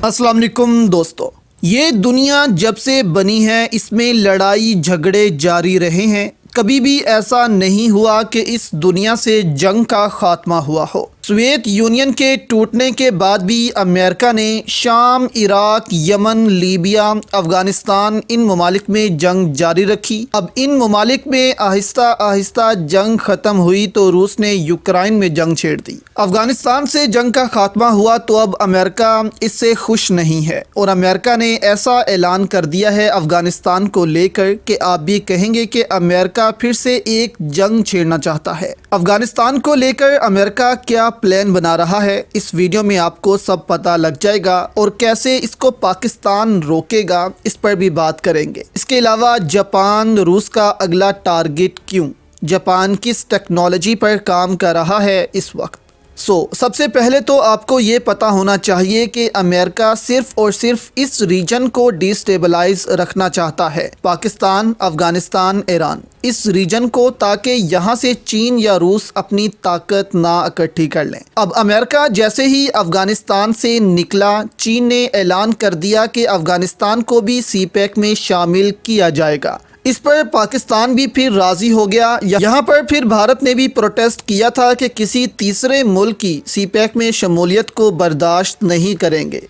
अस्सलाम वालेकुम दोस्तों, ये दुनिया जब से बनी है इसमें लड़ाई झगड़े जारी रहे हैं। कभी भी ऐसा नहीं हुआ कि इस दुनिया से जंग का खात्मा हुआ हो। सोवियत यूनियन के टूटने के बाद भी अमेरिका ने शाम, इराक, यमन, लीबिया, अफ़गानिस्तान इन ममालिक में जंग जारी रखी। अब इन ममालिक में आहिस्ता आहिस्ता जंग ख़त्म हुई तो रूस ने यूक्रेन में जंग छेड़ दी। अफ़गानिस्तान से जंग का खात्मा हुआ तो अब अमेरिका इससे खुश नहीं है और अमेरिका ने ऐसा ऐलान कर दिया है अफ़गानिस्तान को लेकर कि आप भी कहेंगे कि अमेरिका फिर से एक जंग छेड़ना चाहता है। अफ़गानिस्तान को लेकर अमेरिका क्या प्लान बना रहा है, इस वीडियो में आपको सब पता लग जाएगा और कैसे इसको पाकिस्तान रोकेगा इस पर भी बात करेंगे। इसके अलावा जापान रूस का अगला टारगेट क्यों, जापान किस टेक्नोलॉजी पर काम कर रहा है इस वक्त। सबसे पहले तो आपको ये पता होना चाहिए कि अमेरिका सिर्फ और सिर्फ इस रीजन को डिस्टेबलाइज रखना चाहता है, पाकिस्तान, अफ़गानिस्तान, ईरान, इस रीजन को, ताकि यहाँ से चीन या रूस अपनी ताकत ना इकट्ठी कर लें। अब अमेरिका जैसे ही अफ़गानिस्तान से निकला, चीन ने ऐलान कर दिया कि अफ़गानिस्तान को भी CPEC में शामिल किया जाएगा। इस पर पाकिस्तान भी फिर राज़ी हो गया। यहाँ पर फिर भारत ने भी प्रोटेस्ट किया था कि किसी तीसरे मुल्क की CPEC में शमूलियत को बर्दाश्त नहीं करेंगे।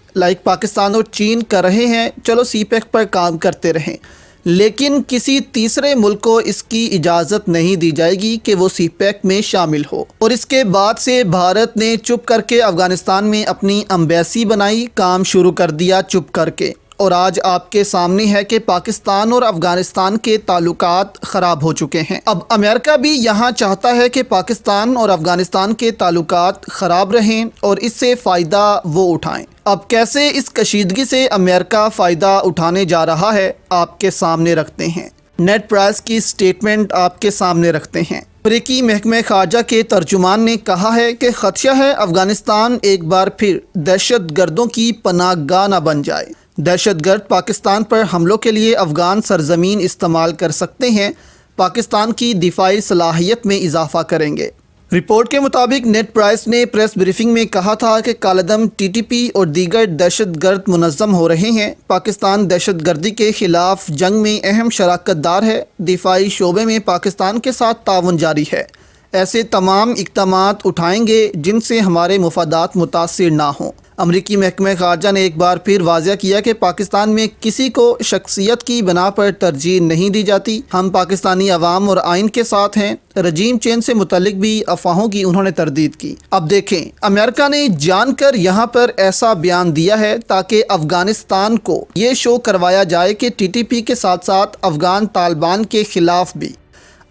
पाकिस्तान और चीन कर रहे हैं, चलो CPEC पर काम करते रहें, लेकिन किसी तीसरे मुल्क को इसकी इजाज़त नहीं दी जाएगी कि वो CPEC में शामिल हो। और इसके बाद से भारत ने चुप करके अफ़गानिस्तान में अपनी एम्बेसी बनाई, काम शुरू कर दिया चुप करके। और आज आपके सामने है कि पाकिस्तान और अफ़गानिस्तान के ताल्लुकात ख़राब हो चुके हैं। अब अमेरिका भी यहाँ चाहता है कि पाकिस्तान और अफ़गानिस्तान के ताल्लुकात ख़राब रहें और इससे फ़ायदा वो उठाएं। अब कैसे इस कशीदगी से अमेरिका फ़ायदा उठाने जा रहा है आपके सामने रखते हैं। नेड प्राइस की स्टेटमेंट आपके सामने रखते हैं। अमेरिकी महकमा ख़ारजा के तर्जुमान ने कहा है कि ख़दशा है अफ़गानिस्तान एक बार फिर दहशत गर्दों की पनाहगाह न बन जाए। दहशतगर्द पाकिस्तान पर हमलों के लिए अफ़गान सरजमीन इस्तेमाल कर सकते हैं, पाकिस्तान की दिफाई सलाहियत में इजाफा करेंगे। रिपोर्ट के मुताबिक नेड प्राइस ने प्रेस ब्रीफिंग में कहा था कि कालदम TTP और दीगर दहशतगर्द मुनज़्ज़म हो रहे हैं। पाकिस्तान दहशतगर्दी के ख़िलाफ़ जंग में अहम शराकतदार है, दिफाई शोबे में पाकिस्तान के साथ ताउन जारी है। ऐसे तमाम इक़दामात उठाएंगे जिनसे हमारे मुफादात मुतासिर ना हों। अमरीकी महकमा ख़ारजा ने एक बार फिर वाज़ह किया कि पाकिस्तान में किसी को शख्सियत की बना पर तरजीह नहीं दी जाती। हम पाकिस्तानी अवाम और आइन के साथ हैं। रजीम चेंज से मुतल्लिक भी अफवाहों की उन्होंने तरदीद की। अब देखें, अमेरिका ने जानकर यहाँ पर ऐसा बयान दिया है ताकि अफ़गानिस्तान को ये शो करवाया जाए कि TTP के साथ साथ अफ़गान तालिबान के ख़िलाफ़ भी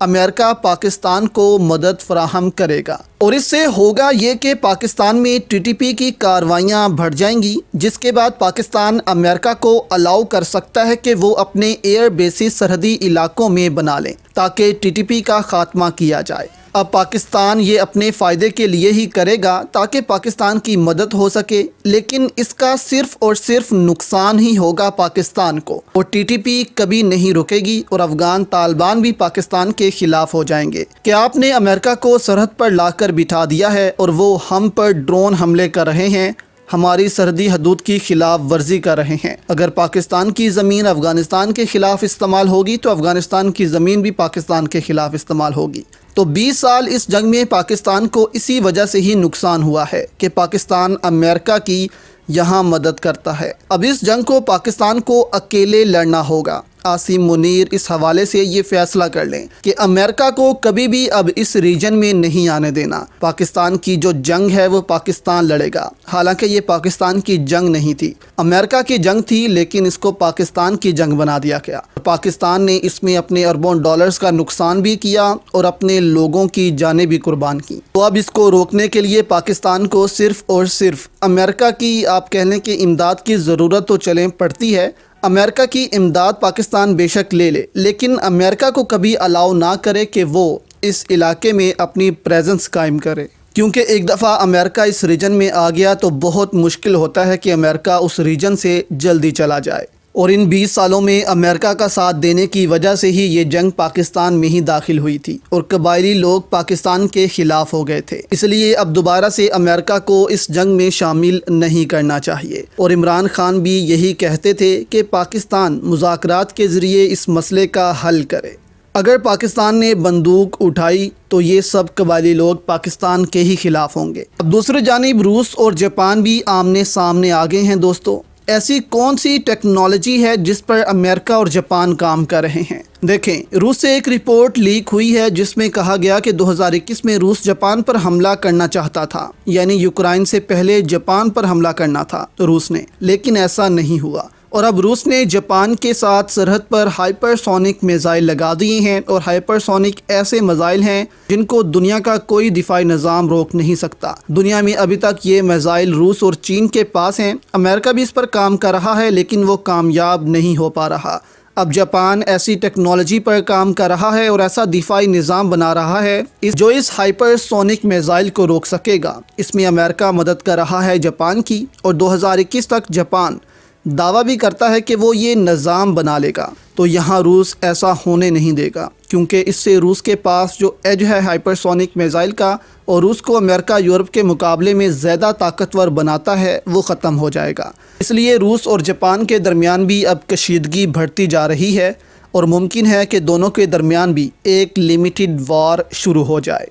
अमेरिका पाकिस्तान को मदद फराहम करेगा। और इससे होगा ये कि पाकिस्तान में TTP की कार्रवाइयाँ बढ़ जाएंगी, जिसके बाद पाकिस्तान अमेरिका को अलाउ कर सकता है कि वो अपने एयर बेसिस सरहदी इलाकों में बना लें ताकि TTP का ख़ात्मा किया जाए। अब पाकिस्तान ये अपने फ़ायदे के लिए ही करेगा ताकि पाकिस्तान की मदद हो सके, लेकिन इसका सिर्फ़ और सिर्फ नुकसान ही होगा पाकिस्तान को। और TTP कभी नहीं रुकेगी और अफ़गान तालिबान भी पाकिस्तान के ख़िलाफ़ हो जाएंगे। कि आपने अमेरिका को सरहद पर लाकर बिठा दिया है और वो हम पर ड्रोन हमले कर रहे हैं, हमारी सरहदी हदूद की खिलाफ वर्जी कर रहे हैं। अगर पाकिस्तान की ज़मीन अफ़गानिस्तान के ख़िलाफ़ इस्तेमाल होगी तो अफ़गानिस्तान की ज़मीन भी पाकिस्तान के ख़िलाफ़ इस्तेमाल होगी। तो 20 साल इस जंग में पाकिस्तान को इसी वजह से ही नुकसान हुआ है कि पाकिस्तान अमेरिका की यहाँ मदद करता है। अब इस जंग को पाकिस्तान को अकेले लड़ना होगा। आसिम मुनीर इस हवाले से ये फैसला कर लें कि अमेरिका को कभी भी अब इस रीजन में नहीं आने देना। पाकिस्तान की जो जंग है वो पाकिस्तान लड़ेगा। हालांकि ये पाकिस्तान की जंग नहीं थी, अमेरिका की जंग थी, लेकिन इसको पाकिस्तान की जंग बना दिया गया। पाकिस्तान ने इसमें अपने अरबों डॉलर्स का नुकसान भी किया और अपने लोगों की जानें भी कुर्बान की। तो अब इसको रोकने के लिए पाकिस्तान को सिर्फ और सिर्फ अमेरिका की आप कह लें कि इमदाद की ज़रूरत तो चलें पड़ती है। अमेरिका की इमदाद पाकिस्तान बेशक ले ले, लेकिन अमेरिका को कभी अलाउ ना करे कि वो इस इलाके में अपनी प्रेजेंस कायम करे, क्योंकि एक दफ़ा अमेरिका इस रीजन में आ गया तो बहुत मुश्किल होता है कि अमेरिका उस रीजन से जल्दी चला जाए। اور ان 20 سالوں میں امریکہ کا ساتھ دینے کی وجہ سے ہی یہ جنگ پاکستان میں ہی داخل ہوئی تھی اور قبائلی لوگ پاکستان کے خلاف ہو گئے تھے۔ اس لیے اب دوبارہ سے امریکہ کو اس جنگ میں شامل نہیں کرنا چاہیے، اور عمران خان بھی یہی کہتے تھے کہ پاکستان مذاکرات کے ذریعے اس مسئلے کا حل کرے۔ اگر پاکستان نے بندوق اٹھائی تو یہ سب قبائلی لوگ پاکستان کے ہی خلاف ہوں گے۔ اب دوسری جانب روس اور جاپان بھی آمنے سامنے آ گئے ہیں دوستو۔ ایسی کون سی ٹیکنالوجی ہے جس پر امریکہ اور جاپان کام کر رہے ہیں؟ دیکھیں، روس سے ایک رپورٹ لیک ہوئی ہے جس میں کہا گیا کہ 2021 میں روس جاپان پر حملہ کرنا چاہتا تھا، یعنی یوکرائن سے پہلے جاپان پر حملہ کرنا تھا روس نے، لیکن ایسا نہیں ہوا۔ اور اب روس نے جاپان کے ساتھ سرحد پر ہائپر سونک میزائل لگا دیے ہیں، اور ہائپر سونک ایسے میزائل ہیں جن کو دنیا کا کوئی دفاعی نظام روک نہیں سکتا۔ دنیا میں ابھی تک یہ میزائل روس اور چین کے پاس ہیں۔ امریکہ بھی اس پر کام کر رہا ہے لیکن وہ کامیاب نہیں ہو پا رہا۔ اب جاپان ایسی ٹیکنالوجی پر کام کر رہا ہے اور ایسا دفاعی نظام بنا رہا ہے جو اس ہائپر سونک میزائل کو روک سکے گا۔ اس میں امریکہ مدد کر رہا ہے جاپان کی، اور 2021 تک جاپان دعویٰ بھی کرتا ہے کہ وہ یہ نظام بنا لے گا۔ تو یہاں روس ایسا ہونے نہیں دے گا، کیونکہ اس سے روس کے پاس جو ایج ہے ہائپر سونک میزائل کا، اور روس کو امریکہ یورپ کے مقابلے میں زیادہ طاقتور بناتا ہے، وہ ختم ہو جائے گا۔ اس لیے روس اور جاپان کے درمیان بھی اب کشیدگی بڑھتی جا رہی ہے، اور ممکن ہے کہ دونوں کے درمیان بھی ایک لمیٹڈ وار شروع ہو جائے۔